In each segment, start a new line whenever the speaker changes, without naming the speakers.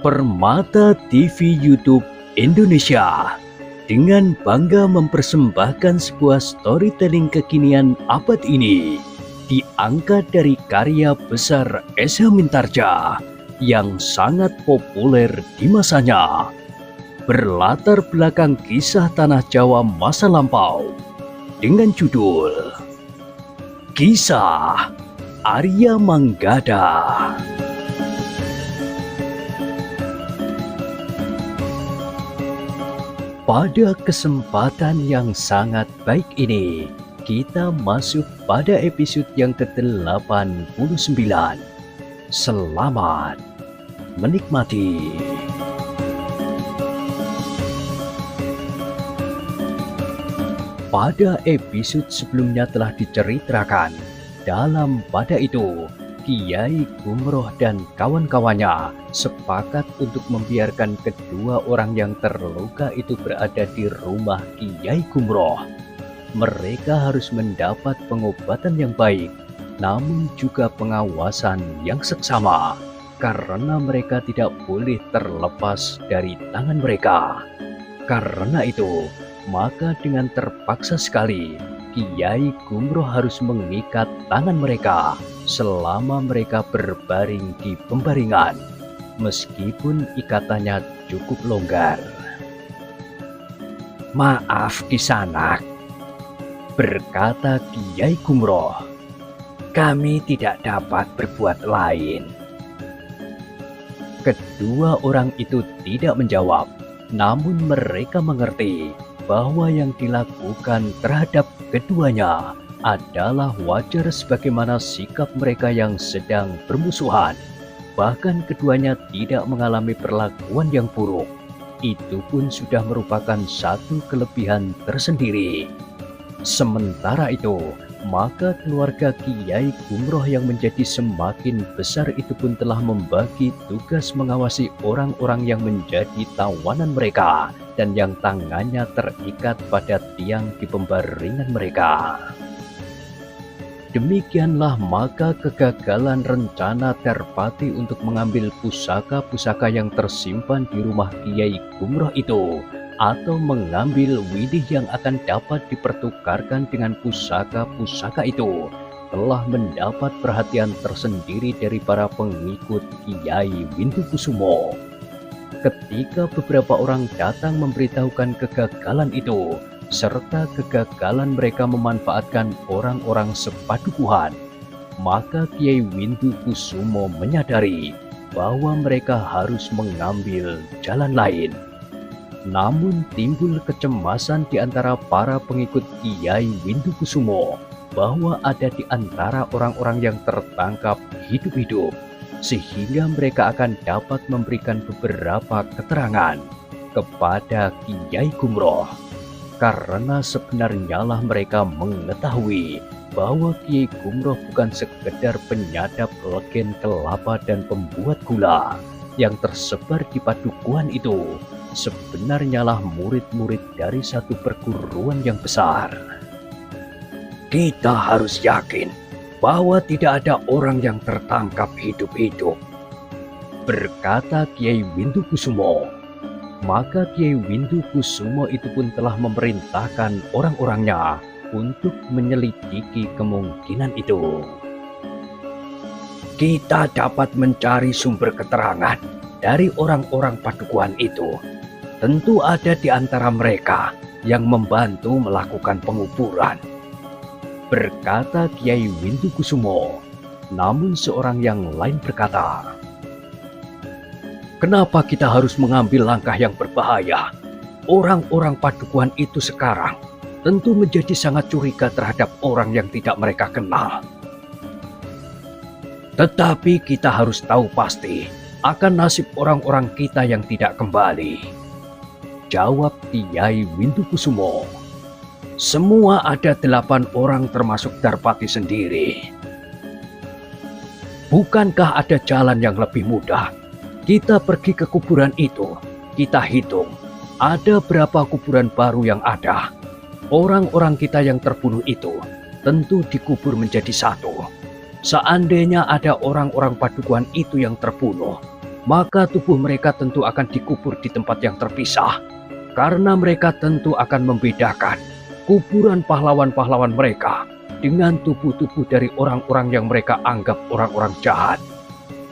Permata TV YouTube Indonesia dengan bangga mempersembahkan sebuah storytelling kekinian abad ini, diangkat dari karya besar Esa Mintarja yang sangat populer di masanya, berlatar belakang kisah tanah Jawa masa lampau dengan judul Kisah Arya Manggada. Pada kesempatan yang sangat baik ini, kita masuk pada episode yang ke-89. Selamat menikmati. Pada episode sebelumnya telah diceritakan, pada itu Kiai Gumroh dan kawan-kawannya sepakat untuk membiarkan kedua orang yang terluka itu berada di rumah Kiai Gumroh. Mereka harus mendapat pengobatan yang baik, namun juga pengawasan yang seksama, karena mereka tidak boleh terlepas dari tangan mereka. Karena itu, maka dengan terpaksa sekali, Kiai Gumroh harus mengikat tangan mereka selama mereka berbaring di pembaringan, meskipun ikatannya cukup longgar. "Maaf Kisanak," berkata Kiai Gumroh, "kami tidak dapat berbuat lain." Kedua orang itu tidak menjawab, namun mereka mengerti bahwa yang dilakukan terhadap keduanya adalah wajar sebagaimana sikap mereka yang sedang bermusuhan. Bahkan keduanya tidak mengalami perlakuan yang buruk. Itu pun sudah merupakan satu kelebihan tersendiri. Sementara itu, maka keluarga Kiai Gumroh yang menjadi semakin besar itu pun telah membagi tugas mengawasi orang-orang yang menjadi tawanan mereka dan yang tangannya terikat pada tiang di pembaringan mereka. Demikianlah maka kegagalan rencana Terpati untuk mengambil pusaka-pusaka yang tersimpan di rumah Kiai Gumroh itu, atau mengambil widih yang akan dapat dipertukarkan dengan pusaka-pusaka itu, telah mendapat perhatian tersendiri dari para pengikut Kiai Windukusumo. Ketika beberapa orang datang memberitahukan kegagalan itu, serta kegagalan mereka memanfaatkan orang-orang sepadukuhan, maka Kiai Windukusumo menyadari bahwa mereka harus mengambil jalan lain. Namun timbul kecemasan di antara para pengikut Kiai Windukusumo bahwa ada di antara orang-orang yang tertangkap hidup-hidup, sehingga mereka akan dapat memberikan beberapa keterangan kepada Kiai Gumroh. Karena sebenarnya lah mereka mengetahui bahwa Kiai Gumroh bukan sekedar penyadap legen kelapa dan pembuat gula yang tersebar di padukuhan itu, sebenarnya lah murid-murid dari satu perguruan yang besar. "Kita harus yakin bahwa tidak ada orang yang tertangkap hidup-hidup," berkata Kiai Windukusumo. Maka Kiai Windukusumo itu pun telah memerintahkan orang-orangnya untuk menyelidiki kemungkinan itu. "Kita dapat mencari sumber keterangan dari orang-orang padukuhan itu. Tentu ada di antara mereka yang membantu melakukan penguburan," berkata Kiai Windukusumo. Namun seorang yang lain berkata, "Kenapa kita harus mengambil langkah yang berbahaya? Orang-orang padukuhan itu sekarang tentu menjadi sangat curiga terhadap orang yang tidak mereka kenal. Tetapi kita harus tahu pasti akan nasib orang-orang kita yang tidak kembali," jawab Kiai Windukusumo. "Semua ada 8 orang termasuk Darpati sendiri. Bukankah ada jalan yang lebih mudah? Kita pergi ke kuburan itu, kita hitung ada berapa kuburan baru yang ada. Orang-orang kita yang terbunuh itu tentu dikubur menjadi satu. Seandainya ada orang-orang padukuhan itu yang terbunuh, maka tubuh mereka tentu akan dikubur di tempat yang terpisah, karena mereka tentu akan membedakan kuburan pahlawan-pahlawan mereka dengan tubuh-tubuh dari orang-orang yang mereka anggap orang-orang jahat.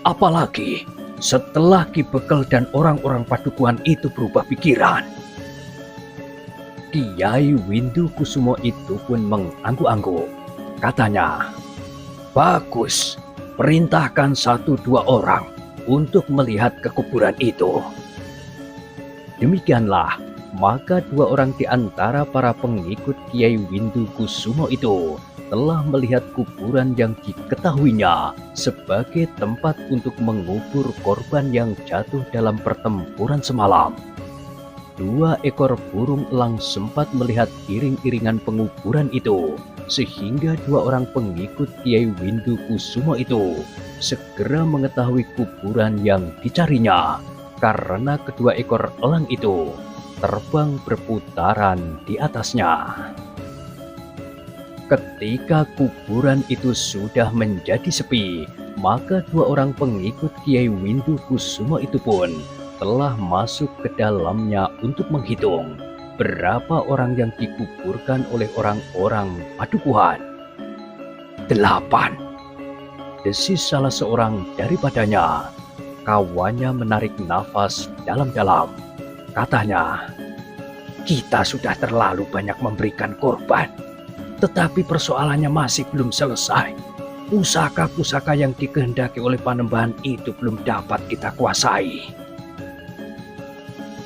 Apalagi setelah Ki Bekel dan orang-orang Padukuhan itu berubah pikiran. Kiai Windu Kusumo itu pun mengangguk-angguk. Katanya, "Bagus, perintahkan 1-2 orang untuk melihat ke kuburan itu." Demikianlah, maka 2 orang di antara para pengikut Kiai Windu Kusumo itu telah melihat kuburan yang diketahuinya sebagai tempat untuk mengubur korban yang jatuh dalam pertempuran semalam. 2 ekor burung elang sempat melihat iring-iringan penguburan itu, sehingga 2 orang pengikut Kiai Windu Kusumo itu segera mengetahui kuburan yang dicarinya, karena kedua ekor elang itu terbang berputaran di atasnya. Ketika kuburan itu sudah menjadi sepi, maka 2 orang pengikut Kiai Windu Kusumo itu pun telah masuk ke dalamnya untuk menghitung berapa orang yang dikuburkan oleh orang-orang Padukuhan. 8, desis salah seorang daripadanya. Kawannya menarik nafas dalam-dalam. Katanya, "Kita sudah terlalu banyak memberikan korban, tetapi persoalannya masih belum selesai. Pusaka-pusaka yang dikehendaki oleh Panembahan itu belum dapat kita kuasai."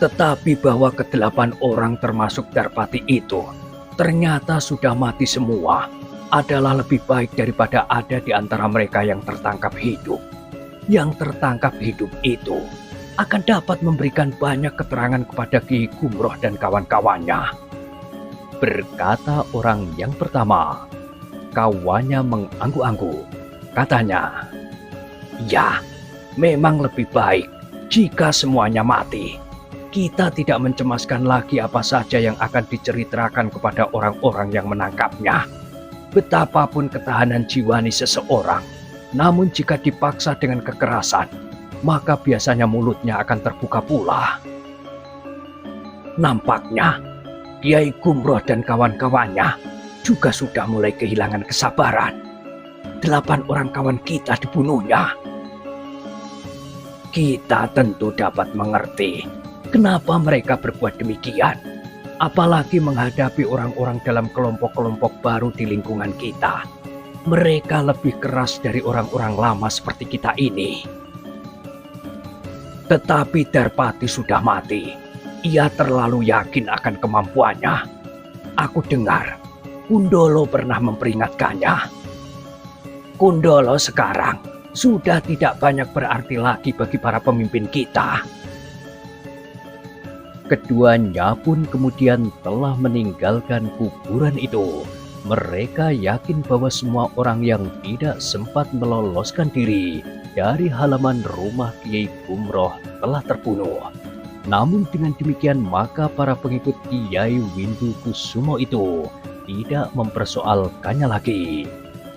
Tetapi bahwa ke-8 orang termasuk Darpati itu ternyata sudah mati semua adalah lebih baik daripada ada di antara mereka yang tertangkap hidup. Yang tertangkap hidup itu akan dapat memberikan banyak keterangan kepada Ki Gumroh dan kawan-kawannya. Berkata orang yang pertama. Kawannya mengangguk-angguk. Katanya, "Ya, memang lebih baik jika semuanya mati. Kita tidak mencemaskan lagi apa saja yang akan diceritakan kepada orang-orang yang menangkapnya. Betapapun ketahanan jiwani seseorang, namun jika dipaksa dengan kekerasan, maka biasanya mulutnya akan terbuka pula." Nampaknya Kiai Gumroh dan kawan-kawannya juga sudah mulai kehilangan kesabaran. 8 orang kawan kita dibunuhnya. Kita tentu dapat mengerti kenapa mereka berbuat demikian, apalagi menghadapi orang-orang dalam kelompok-kelompok baru di lingkungan kita. Mereka lebih keras dari orang-orang lama seperti kita ini. Tetapi Darpati sudah mati. Ia terlalu yakin akan kemampuannya. Aku dengar Kundolo pernah memperingatkannya. Kundolo sekarang sudah tidak banyak berarti lagi bagi para pemimpin kita. Keduanya pun kemudian telah meninggalkan kuburan itu. Mereka yakin bahwa semua orang yang tidak sempat meloloskan diri dari halaman rumah Kiai Gumroh telah terbunuh. Namun dengan demikian maka para pengikut Kiai Windu Kusumo itu tidak mempersoalkannya lagi.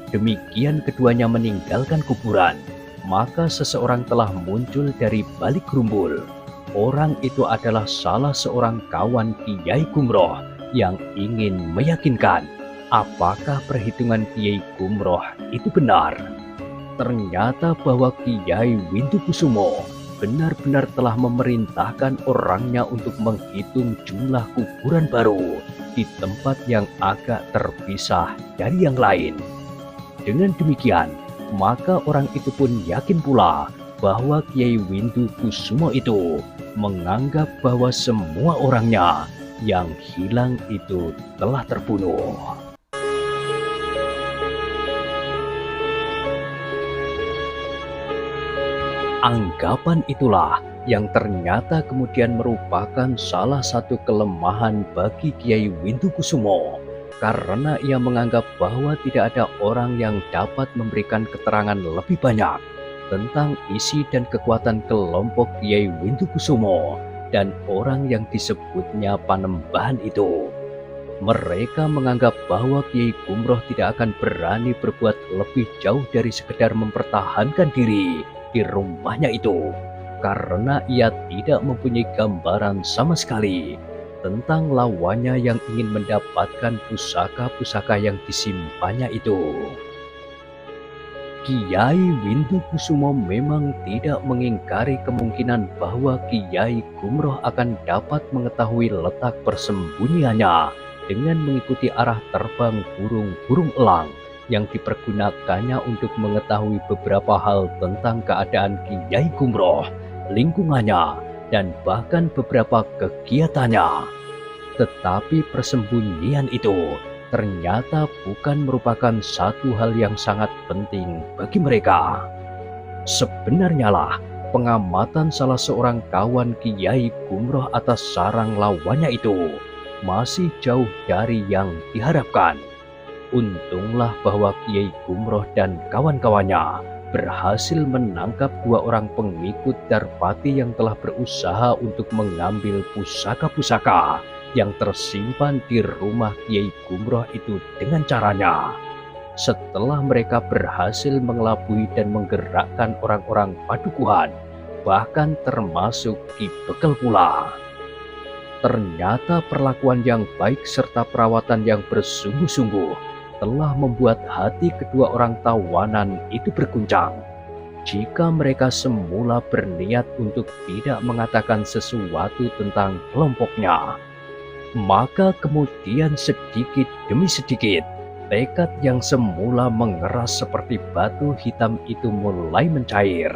Demikian keduanya meninggalkan kuburan, maka seseorang telah muncul dari balik gerumbul. Orang itu adalah salah seorang kawan Kiai Gumroh yang ingin meyakinkan apakah perhitungan Kiai Gumroh itu benar. Ternyata bahwa Kiai Windu Kusumo benar-benar telah memerintahkan orangnya untuk menghitung jumlah kuburan baru di tempat yang agak terpisah dari yang lain. Dengan demikian, maka orang itu pun yakin pula bahwa Kiai Windu Kusumo itu menganggap bahwa semua orangnya yang hilang itu telah terbunuh. Anggapan itulah yang ternyata kemudian merupakan salah satu kelemahan bagi Kiai Windu Kusumo, karena ia menganggap bahwa tidak ada orang yang dapat memberikan keterangan lebih banyak tentang isi dan kekuatan kelompok Kiai Windu Kusumo dan orang yang disebutnya Panembahan itu. Mereka menganggap bahwa Kiai Gumroh tidak akan berani berbuat lebih jauh dari sekedar mempertahankan diri di rumahnya itu, karena ia tidak mempunyai gambaran sama sekali tentang lawannya yang ingin mendapatkan pusaka-pusaka yang disimpannya itu. Kiai Windukusumo memang tidak mengingkari kemungkinan bahwa Kiai Gumroh akan dapat mengetahui letak persembunyiannya dengan mengikuti arah terbang burung-burung elang yang dipergunakannya untuk mengetahui beberapa hal tentang keadaan Kiai Gumroh, lingkungannya, dan bahkan beberapa kegiatannya. Tetapi persembunyian itu ternyata bukan merupakan satu hal yang sangat penting bagi mereka. Sebenarnya lah, pengamatan salah seorang kawan Kiai Gumroh atas sarang lawannya itu masih jauh dari yang diharapkan. Untunglah bahwa Kiai Gumroh dan kawan-kawannya berhasil menangkap dua orang pengikut Darpati yang telah berusaha untuk mengambil pusaka-pusaka yang tersimpan di rumah Kiai Gumroh itu dengan caranya. Setelah mereka berhasil mengelabui dan menggerakkan orang-orang padukuhan, bahkan termasuk Ki Bekel pula. Ternyata perlakuan yang baik serta perawatan yang bersungguh-sungguh telah membuat hati kedua orang tawanan itu berguncang. Jika mereka semula berniat untuk tidak mengatakan sesuatu tentang kelompoknya, maka kemudian sedikit demi sedikit, tekad yang semula mengeras seperti batu hitam itu mulai mencair.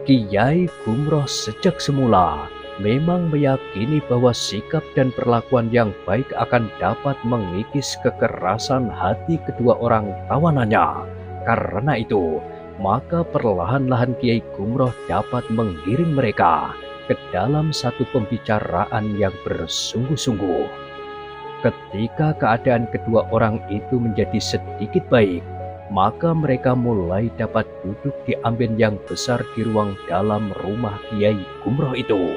Kiai Gumroh sejak semula memang meyakini bahwa sikap dan perlakuan yang baik akan dapat mengikis kekerasan hati kedua orang tawanannya. Karena itu, maka perlahan-lahan Kiai Gumroh dapat menggiring mereka ke dalam satu pembicaraan yang bersungguh-sungguh. Ketika keadaan kedua orang itu menjadi sedikit baik, maka mereka mulai dapat duduk di amben yang besar di ruang dalam rumah Kiai Gumroh itu.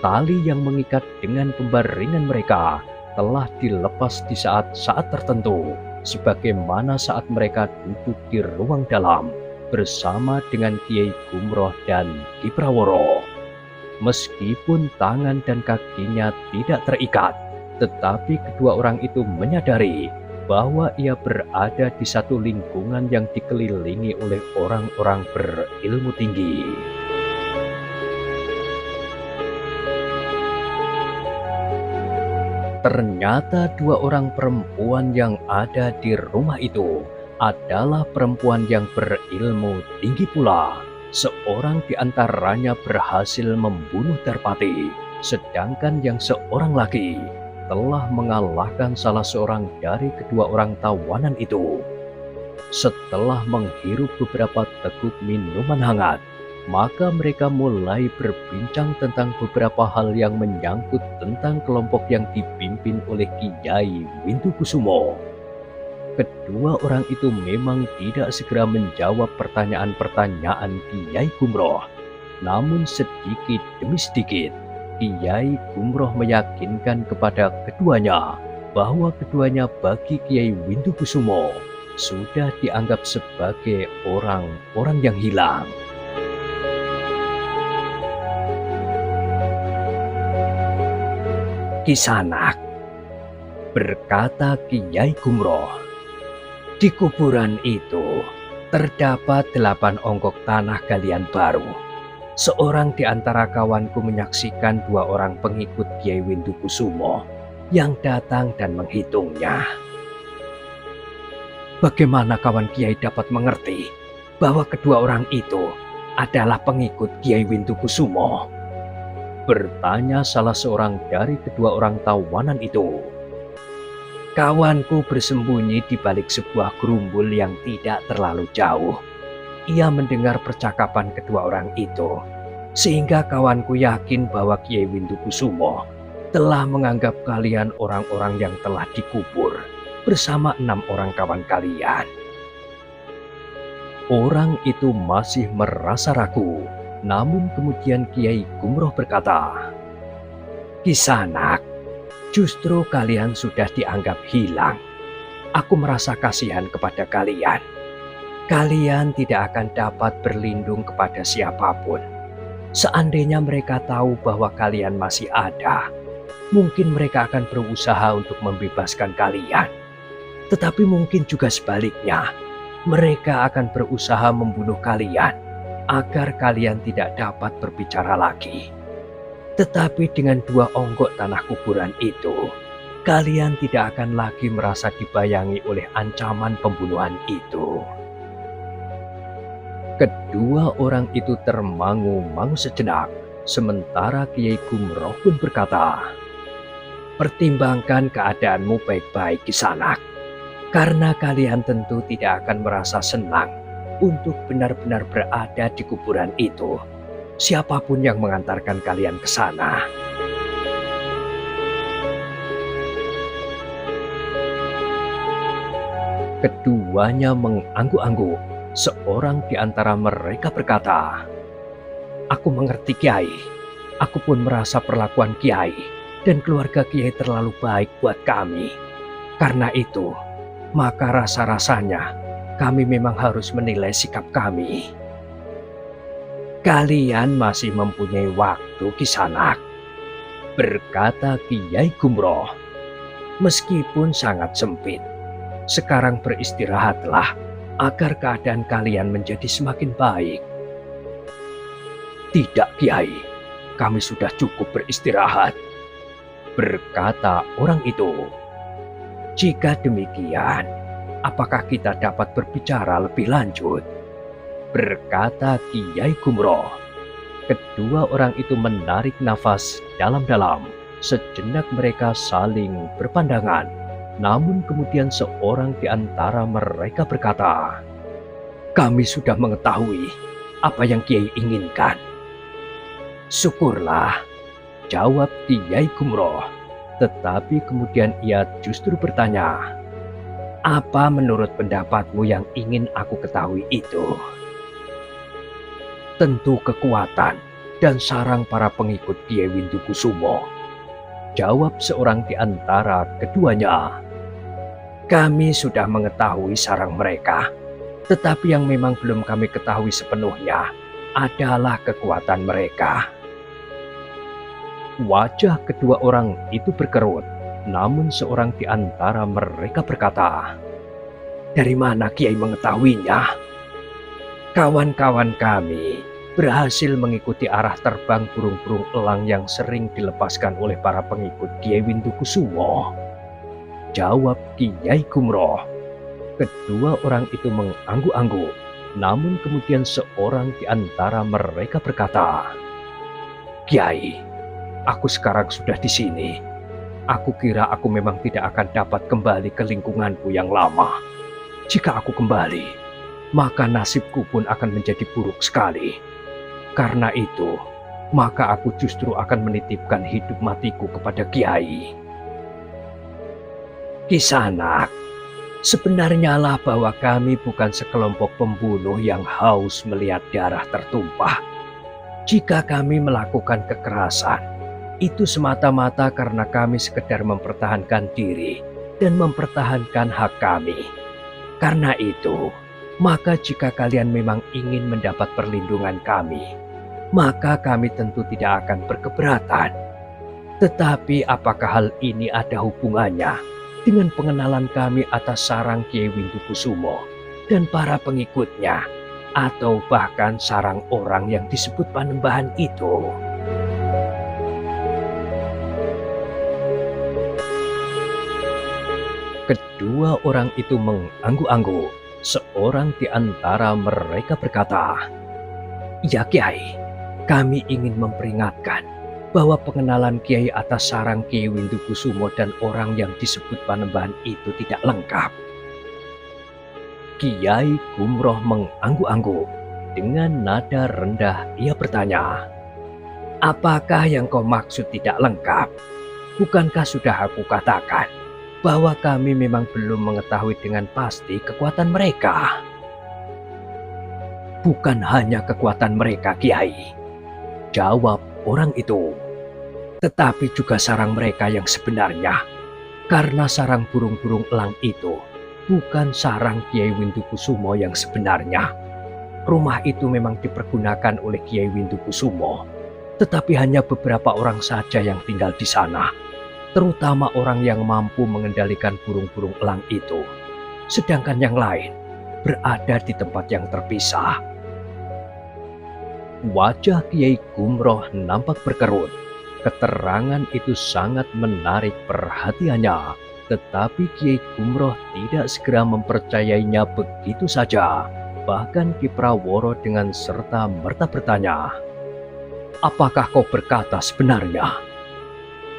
Tali yang mengikat dengan pembaringan mereka telah dilepas di saat-saat tertentu, sebagaimana saat mereka duduk di ruang dalam bersama dengan Kiai Gumroh dan Ki Praworo. Meskipun tangan dan kakinya tidak terikat, tetapi kedua orang itu menyadari bahwa ia berada di satu lingkungan yang dikelilingi oleh orang-orang berilmu tinggi. Ternyata dua orang perempuan yang ada di rumah itu adalah perempuan yang berilmu tinggi pula. Seorang di antaranya berhasil membunuh Darpati, sedangkan yang seorang lagi telah mengalahkan salah seorang dari kedua orang tawanan itu. Setelah menghirup beberapa teguk minuman hangat, maka mereka mulai berbincang tentang beberapa hal yang menyangkut tentang kelompok yang dipimpin oleh Kiai Windukusumo. Kedua orang itu memang tidak segera menjawab pertanyaan-pertanyaan Kiai Gumroh. Namun sedikit demi sedikit, Kiai Gumroh meyakinkan kepada keduanya bahwa keduanya bagi Kiai Windukusumo sudah dianggap sebagai orang-orang yang hilang. Kisanak, berkata Kiai Gumroh, di kuburan itu terdapat 8 ongkok tanah galian baru. Seorang di antara kawanku menyaksikan 2 orang pengikut Kiai Windukusumo yang datang dan menghitungnya. Bagaimana kawan Kiai dapat mengerti bahwa kedua orang itu adalah pengikut Kiai Windukusumo? Bertanya salah seorang dari kedua orang tawanan itu. Kawanku bersembunyi di balik sebuah gerumbul yang tidak terlalu jauh. Ia mendengar percakapan kedua orang itu, sehingga kawanku yakin bahwa Kiai Windukusumo telah menganggap kalian orang-orang yang telah dikubur bersama 6 orang kawan kalian. Orang itu masih merasa ragu, namun kemudian Kiai Gumroh berkata, Kisanak, justru kalian sudah dianggap hilang. Aku merasa kasihan kepada kalian. Kalian tidak akan dapat berlindung kepada siapapun. Seandainya mereka tahu bahwa kalian masih ada, mungkin mereka akan berusaha untuk membebaskan kalian. Tetapi mungkin juga sebaliknya, mereka akan berusaha membunuh kalian agar kalian tidak dapat berbicara lagi. Tetapi dengan 2 onggok tanah kuburan itu, kalian tidak akan lagi merasa dibayangi oleh ancaman pembunuhan itu. Kedua orang itu termangu-mangu sejenak, sementara Kiai Gumroh pun berkata, "Pertimbangkan keadaanmu baik-baik, Kisanak. Karena kalian tentu tidak akan merasa senang untuk benar-benar berada di kuburan itu, siapapun yang mengantarkan kalian ke sana." Keduanya mengangguk-angguk. Seorang di antara mereka berkata, "Aku mengerti, Kiai. Aku pun merasa perlakuan Kiai dan keluarga Kiai terlalu baik buat kami. Karena itu, maka rasa-rasanya kami memang harus menilai sikap kami." "Kalian masih mempunyai waktu, Kisanak," berkata Kiai Gumroh. "Meskipun sangat sempit, sekarang beristirahatlah agar keadaan kalian menjadi semakin baik." "Tidak, Kiai, kami sudah cukup beristirahat," berkata orang itu. "Jika demikian, apakah kita dapat berbicara lebih lanjut?" berkata Kiai Gumroh. Kedua orang itu menarik nafas dalam-dalam. Sejenak mereka saling berpandangan. Namun kemudian seorang di antara mereka berkata, "Kami sudah mengetahui apa yang Kiai inginkan." "Syukurlah," jawab Kiai Gumroh. Tetapi kemudian ia justru bertanya, "Apa menurut pendapatmu yang ingin aku ketahui itu?" "Tentu kekuatan dan sarang para pengikut Kiai Windukusumo," jawab seorang di antara keduanya. "Kami sudah mengetahui sarang mereka, tetapi yang memang belum kami ketahui sepenuhnya adalah kekuatan mereka." Wajah kedua orang itu berkerut, namun seorang di antara mereka berkata, "Dari mana Kiai mengetahuinya?" "Kawan-kawan kami berhasil mengikuti arah terbang burung-burung elang yang sering dilepaskan oleh para pengikut Kiai Windukusumo," jawab Kiai Gumroh. Kedua orang itu mengangguk-angguk, namun kemudian seorang di antara mereka berkata, "Kiai, aku sekarang sudah di sini. Aku kira aku memang tidak akan dapat kembali ke lingkunganku yang lama. Jika aku kembali, maka nasibku pun akan menjadi buruk sekali. Karena itu, maka aku justru akan menitipkan hidup matiku kepada Kiai." "Kisanak, sebenarnya lah bahwa kami bukan sekelompok pembunuh yang haus melihat darah tertumpah. Jika kami melakukan kekerasan, itu semata-mata karena kami sekedar mempertahankan diri dan mempertahankan hak kami. Karena itu, maka jika kalian memang ingin mendapat perlindungan kami, maka kami tentu tidak akan berkeberatan. Tetapi apakah hal ini ada hubungannya dengan pengenalan kami atas sarang Kiai Windukusumo dan para pengikutnya, atau bahkan sarang orang yang disebut Panembahan itu?" Kedua orang itu mengangguk-angguk. Seorang di antara mereka berkata, "Ya Kiai, kami ingin memperingatkan bahwa pengenalan Kiai atas sarang Kiai Windukusumo dan orang yang disebut Panembahan itu tidak lengkap." Kiai Gumroh mengangguk-angguk. Dengan nada rendah ia bertanya, "Apakah yang kau maksud tidak lengkap? Bukankah sudah aku katakan bahwa kami memang belum mengetahui dengan pasti kekuatan mereka?" "Bukan hanya kekuatan mereka, Kiai," jawab orang itu, "tetapi juga sarang mereka yang sebenarnya. Karena sarang burung-burung elang itu bukan sarang Kiai Windukusumo yang sebenarnya." Rumah itu memang dipergunakan oleh Kiai Windukusumo, tetapi hanya beberapa orang saja yang tinggal di sana, terutama orang yang mampu mengendalikan burung-burung elang itu. Sedangkan yang lain berada di tempat yang terpisah. Wajah Kiai Gumroh nampak berkerut. Keterangan itu sangat menarik perhatiannya, tetapi Kiai Gumroh tidak segera mempercayainya begitu saja. Bahkan Ki Praworo dengan serta-merta bertanya, "Apakah kau berkata sebenarnya?"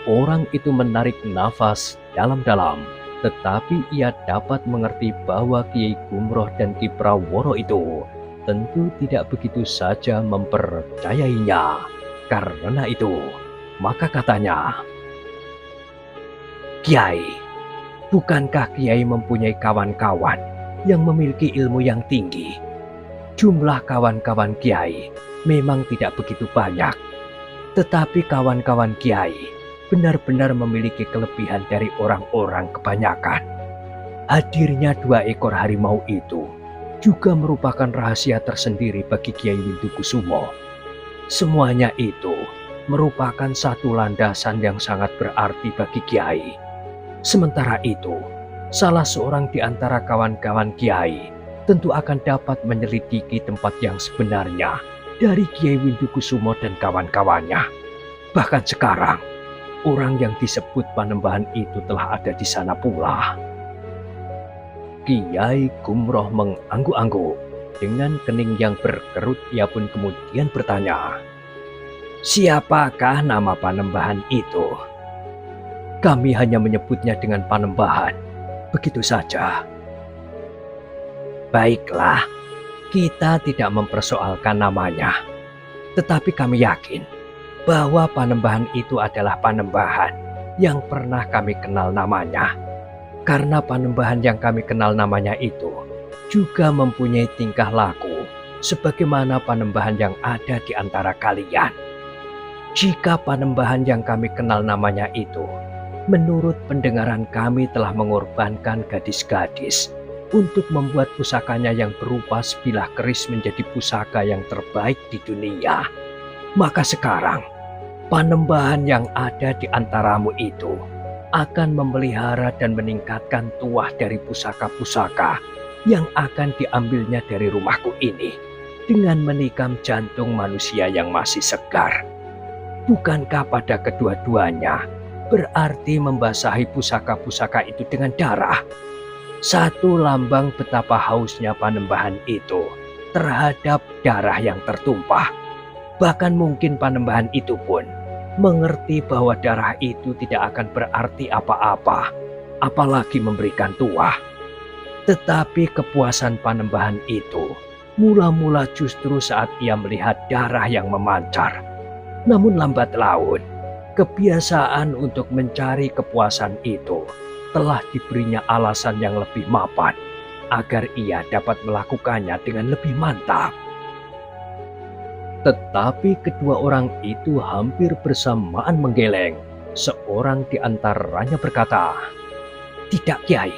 Orang itu menarik nafas dalam-dalam, tetapi ia dapat mengerti bahwa Kiai Gumroh dan Ki Praworo itu tentu tidak begitu saja mempercayainya. Karena itu, maka katanya, "Kiai, bukankah Kiai mempunyai kawan-kawan yang memiliki ilmu yang tinggi? Jumlah kawan-kawan Kiai memang tidak begitu banyak, tetapi kawan-kawan Kiai benar-benar memiliki kelebihan dari orang-orang kebanyakan. Hadirnya 2 ekor harimau itu juga merupakan rahasia tersendiri bagi Kiai Windukusumo. Semuanya itu merupakan satu landasan yang sangat berarti bagi Kiai. Sementara itu, salah seorang di antara kawan-kawan Kiai tentu akan dapat menyelidiki tempat yang sebenarnya dari Kiai Windukusumo dan kawan-kawannya. Bahkan sekarang, orang yang disebut Panembahan itu telah ada di sana pula." Kiai Gumroh mengangguk-angguk. Dengan kening yang berkerut ia pun kemudian bertanya, "Siapakah nama Panembahan itu?" "Kami hanya menyebutnya dengan Panembahan, begitu saja." "Baiklah, kita tidak mempersoalkan namanya. Tetapi kami yakin bahwa Panembahan itu adalah Panembahan yang pernah kami kenal namanya. Karena Panembahan yang kami kenal namanya itu juga mempunyai tingkah laku sebagaimana Panembahan yang ada di antara kalian. Jika Panembahan yang kami kenal namanya itu, menurut pendengaran kami telah mengorbankan gadis-gadis untuk membuat pusakanya yang berupa sebilah keris menjadi pusaka yang terbaik di dunia, maka sekarang Panembahan yang ada di antaramu itu akan memelihara dan meningkatkan tuah dari pusaka-pusaka yang akan diambilnya dari rumahku ini dengan menikam jantung manusia yang masih segar. Bukankah pada kedua-duanya berarti membasahi pusaka-pusaka itu dengan darah? Satu lambang betapa hausnya Panembahan itu terhadap darah yang tertumpah. Bahkan mungkin Panembahan itu pun mengerti bahwa darah itu tidak akan berarti apa-apa, apalagi memberikan tuah. Tetapi kepuasan Panembahan itu mula-mula justru saat ia melihat darah yang memancar. Namun lambat laun, kebiasaan untuk mencari kepuasan itu telah diberinya alasan yang lebih mapan agar ia dapat melakukannya dengan lebih mantap. Tetapi kedua orang itu hampir bersamaan menggeleng. Seorang di antaranya berkata, "Tidak, Kiai.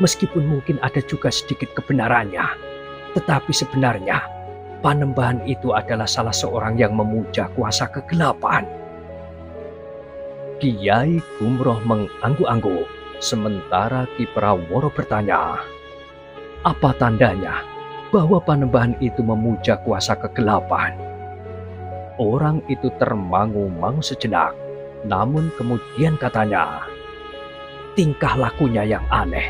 Meskipun mungkin ada juga sedikit kebenarannya, tetapi sebenarnya Panembahan itu adalah salah seorang yang memuja kuasa kegelapan." Kiai Gumroh mengangguk-angguk, sementara Ki Praworo bertanya, "Apa tandanya bahwa Panembahan itu memuja kuasa kegelapan?" Orang itu termangu-mangu sejenak, namun kemudian katanya, "Tingkah lakunya yang aneh,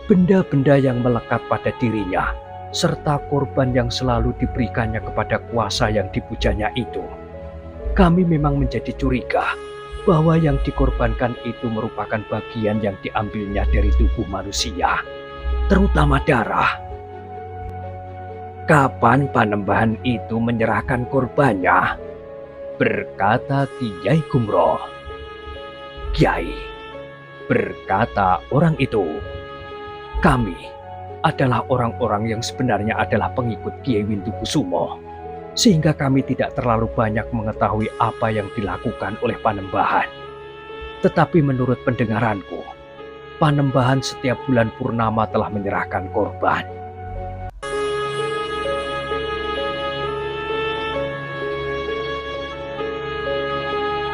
benda-benda yang melekat pada dirinya, serta korban yang selalu diberikannya kepada kuasa yang dipujanya itu. Kami memang menjadi curiga bahwa yang dikorbankan itu merupakan bagian yang diambilnya dari tubuh manusia, terutama darah." "Kapan Panembahan itu menyerahkan korbannya?" berkata Kiai Gumroh. "Kiai," berkata orang itu, "kami adalah orang-orang yang sebenarnya adalah pengikut Kiai Windukusumo, sehingga kami tidak terlalu banyak mengetahui apa yang dilakukan oleh Panembahan. Tetapi menurut pendengaranku, Panembahan setiap bulan purnama telah menyerahkan korban."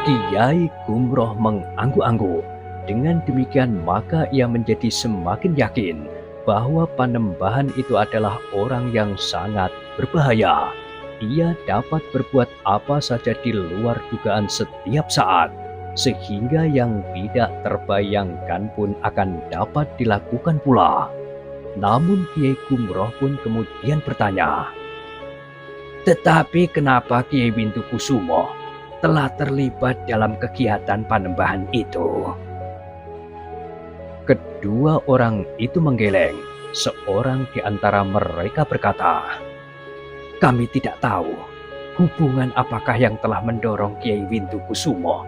Kiai Gumroh mengangguk-angguk. Dengan demikian maka ia menjadi semakin yakin bahwa Panembahan itu adalah orang yang sangat berbahaya. Ia dapat berbuat apa saja di luar dugaan setiap saat, sehingga yang tidak terbayangkan pun akan dapat dilakukan pula. Namun Kiai Gumroh pun kemudian bertanya, "Tetapi kenapa Kiai Windukusumo telah terlibat dalam kegiatan Panembahan itu?" Kedua orang itu menggeleng. Seorang di antara mereka berkata, "Kami tidak tahu hubungan apakah yang telah mendorong Kiai Windukusumo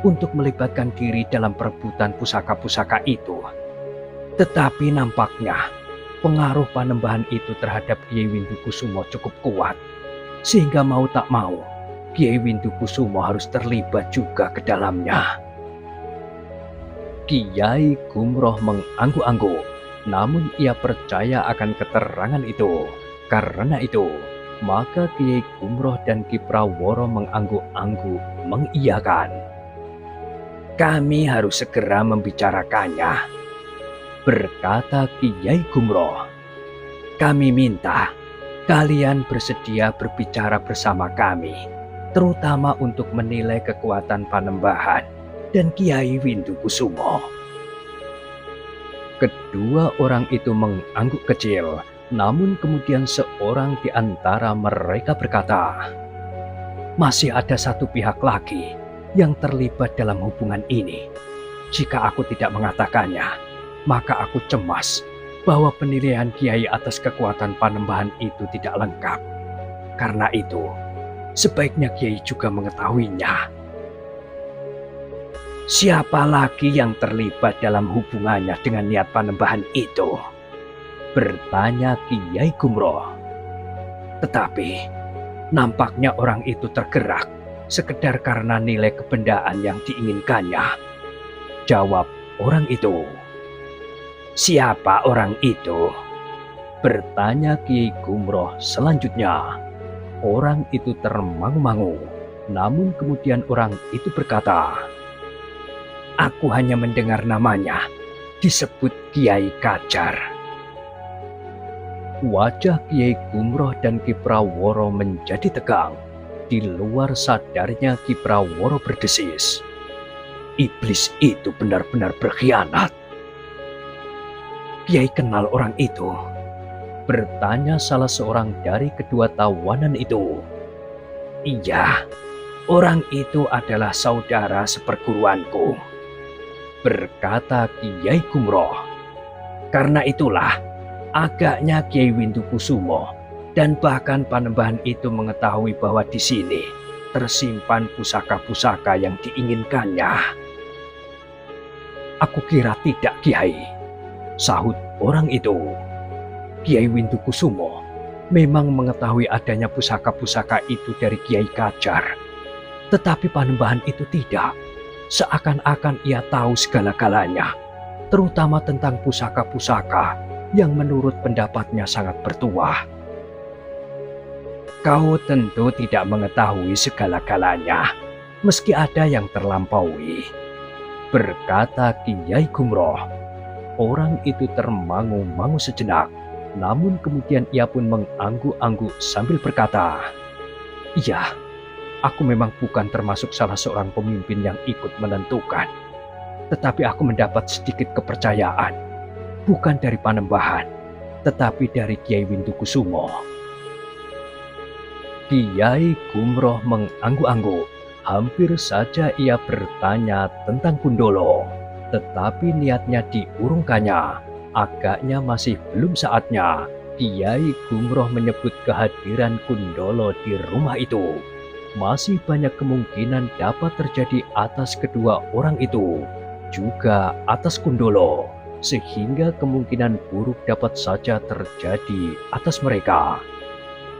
untuk melibatkan diri dalam perebutan pusaka-pusaka itu. Tetapi nampaknya pengaruh Panembahan itu terhadap Kiai Windukusumo cukup kuat, sehingga mau tak mau Kiai Windukusumo harus terlibat juga ke dalamnya." Kiai Gumroh mengangguk-angguk, namun ia percaya akan keterangan itu. Karena itu, maka Kiai Gumroh dan Ki Praworo mengangguk-angguk mengiyakan. "Kami harus segera membicarakannya," berkata Kiai Gumroh. "Kami minta kalian bersedia berbicara bersama kami, terutama untuk menilai kekuatan Panembahan dan Kiai Windukusumo." Kedua orang itu mengangguk kecil, namun kemudian seorang di antara mereka berkata, "Masih ada satu pihak lagi yang terlibat dalam hubungan ini. Jika aku tidak mengatakannya, maka aku cemas bahwa penilaian Kiai atas kekuatan Panembahan itu tidak lengkap. Karena itu, sebaiknya Kiai juga mengetahuinya." "Siapa lagi yang terlibat dalam hubungannya dengan niat Panembahan itu?" bertanya Kiai Gumroh. "Tetapi nampaknya orang itu tergerak sekedar karena nilai kebendaan yang diinginkannya," jawab orang itu. "Siapa orang itu?" bertanya Kiai Gumroh selanjutnya. Orang itu termangu-mangu, namun kemudian orang itu berkata, "Aku hanya mendengar namanya disebut Kiai Kajar." Wajah Kiai Gumroh dan Ki Praworo menjadi tegang. Di luar sadarnya Ki Praworo berdesis, "Iblis itu benar-benar berkhianat." "Kiai kenal orang itu?" bertanya salah seorang dari kedua tawanan itu. "Iya, orang itu adalah saudara seperguruanku," berkata Kiai Gumroh. "Karena itulah agaknya Kiai Windukusumo dan bahkan Panembahan itu mengetahui bahwa di sini tersimpan pusaka-pusaka yang diinginkannya." "Aku kira tidak, Kiai," sahut orang itu. "Kiai Windukusumo memang mengetahui adanya pusaka-pusaka itu dari Kiai Kajar, tetapi Panembahan itu tidak. Seakan-akan ia tahu segala-galanya, terutama tentang pusaka-pusaka yang menurut pendapatnya sangat bertuah." "Kau tentu tidak mengetahui segala-galanya, meski ada yang terlampaui," berkata Kiai Gumroh. Orang itu termangu-mangu sejenak, namun kemudian ia pun mengangguk-angguk sambil berkata, "Iya, aku memang bukan termasuk salah seorang pemimpin yang ikut menentukan. Tetapi aku mendapat sedikit kepercayaan, bukan dari Panembahan, tetapi dari Kiai Windukusumo." Kiai Gumroh mengangguk-angguk. Hampir saja ia bertanya tentang Kundolo, tetapi niatnya diurungkannya. Agaknya masih belum saatnya Kiai Gumroh menyebut kehadiran Kundolo di rumah itu. Masih banyak kemungkinan dapat terjadi atas kedua orang itu, juga atas Kundolo, sehingga kemungkinan buruk dapat saja terjadi atas mereka.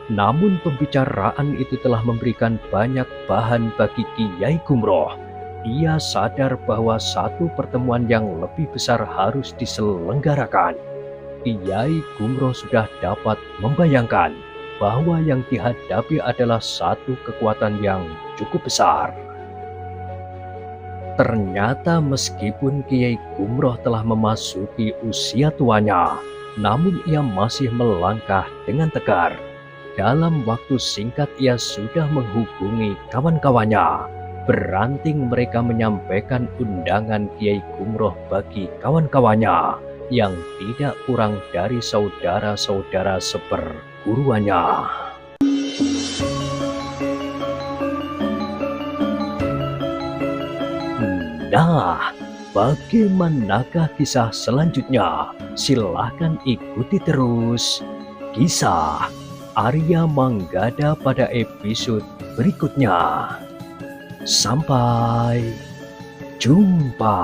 Namun pembicaraan itu telah memberikan banyak bahan bagi Kiai Gumroh. Ia sadar bahwa satu pertemuan yang lebih besar harus diselenggarakan. Kiai Gumroh sudah dapat membayangkan bahwa yang dihadapi adalah satu kekuatan yang cukup besar. Ternyata meskipun Kiai Gumroh telah memasuki usia tuanya, namun ia masih melangkah dengan tegar. Dalam waktu singkat ia sudah menghubungi kawan-kawannya. Beranting mereka menyampaikan undangan Kiai Gumroh bagi kawan-kawannya yang tidak kurang dari saudara-saudara seperguruannya. Nah, bagaimanakah kisah selanjutnya? Silahkan ikuti terus kisah Arya Manggada pada episode berikutnya. Sampai jumpa.